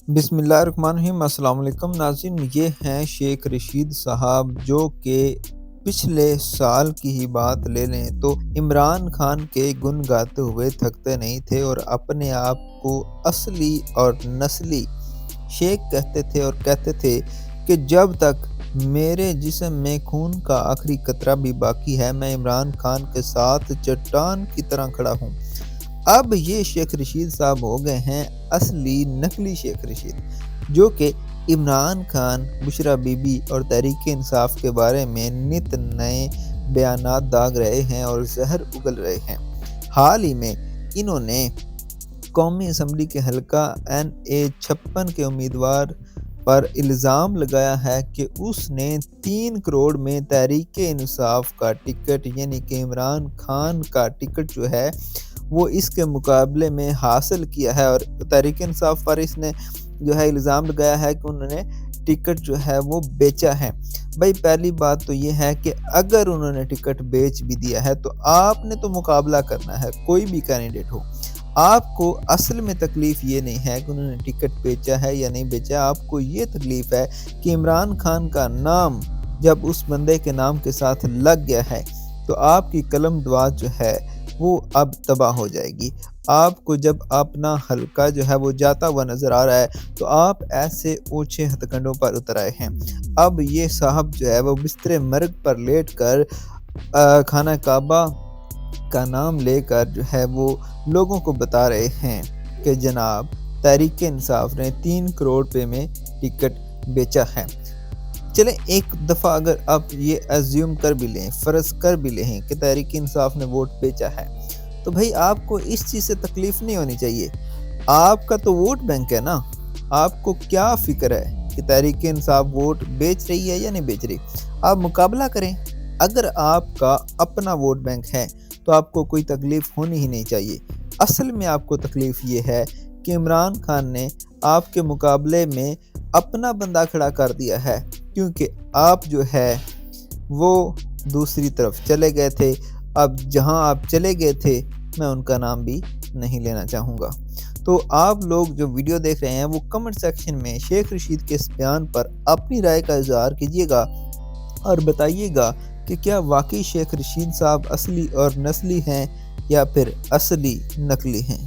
بسم اللہ الرحمن الرحیم۔ السلام علیکم ناظرین، یہ ہیں شیخ رشید صاحب، جو کہ پچھلے سال کی ہی بات لے لیں تو عمران خان کے گن گاتے ہوئے تھکتے نہیں تھے اور اپنے آپ کو اصلی اور نسلی شیخ کہتے تھے اور کہتے تھے کہ جب تک میرے جسم میں خون کا آخری قطرہ بھی باقی ہے، میں عمران خان کے ساتھ چٹان کی طرح کھڑا ہوں۔ اب یہ شیخ رشید صاحب ہو گئے ہیں اصلی نقلی شیخ رشید، جو کہ عمران خان، بشریٰ بی بی اور تحریک انصاف کے بارے میں نت نئے بیانات داغ رہے ہیں اور زہر اگل رہے ہیں۔ حال ہی میں انہوں نے قومی اسمبلی کے حلقہ NA-56 کے امیدوار پر الزام لگایا ہے کہ اس نے 3 کروڑ میں تحریک انصاف کا ٹکٹ، یعنی کہ عمران خان کا ٹکٹ جو ہے وہ اس کے مقابلے میں حاصل کیا ہے، اور تحریک انصاف پر اس نے جو ہے الزام لگایا ہے کہ انہوں نے ٹکٹ جو ہے وہ بیچا ہے۔ بھائی پہلی بات تو یہ ہے کہ اگر انہوں نے ٹکٹ بیچ بھی دیا ہے تو آپ نے تو مقابلہ کرنا ہے، کوئی بھی کینڈیڈیٹ ہو۔ آپ کو اصل میں تکلیف یہ نہیں ہے کہ انہوں نے ٹکٹ بیچا ہے یا نہیں بیچا، آپ کو یہ تکلیف ہے کہ عمران خان کا نام جب اس بندے کے نام کے ساتھ لگ گیا ہے تو آپ کی قلم دعا جو ہے وہ اب تباہ ہو جائے گی۔ آپ کو جب اپنا حلقہ جو ہے وہ جاتا ہوا نظر آ رہا ہے تو آپ ایسے اونچے ہتھ کنڈوں پر اتر آئے ہیں۔ اب یہ صاحب جو ہے وہ بستر مرگ پر لیٹ کر خانہ کعبہ کا نام لے کر جو ہے وہ لوگوں کو بتا رہے ہیں کہ جناب تحریک انصاف نے 3 کروڑ روپے میں ٹکٹ بیچا ہے۔ چلیں ایک دفعہ اگر آپ یہ ایزیوم کر بھی لیں، فرض کر بھی لیں کہ تحریک انصاف نے ووٹ بیچا ہے، تو بھائی آپ کو اس چیز سے تکلیف نہیں ہونی چاہیے۔ آپ کا تو ووٹ بینک ہے نا، آپ کو کیا فکر ہے کہ تحریک انصاف ووٹ بیچ رہی ہے یا نہیں بیچ رہی؟ آپ مقابلہ کریں۔ اگر آپ کا اپنا ووٹ بینک ہے تو آپ کو کوئی تکلیف ہونی ہی نہیں چاہیے۔ اصل میں آپ کو تکلیف یہ ہے کہ عمران خان نے آپ کے مقابلے میں اپنا بندہ کھڑا کر دیا ہے، کیونکہ آپ جو ہے وہ دوسری طرف چلے گئے تھے۔ اب جہاں آپ چلے گئے تھے میں ان کا نام بھی نہیں لینا چاہوں گا۔ تو آپ لوگ جو ویڈیو دیکھ رہے ہیں وہ کمنٹ سیکشن میں شیخ رشید کے اس بیان پر اپنی رائے کا اظہار کیجیے گا اور بتائیے گا کہ کیا واقعی شیخ رشید صاحب اصلی اور نسلی ہیں یا پھر اصلی نقلی ہیں۔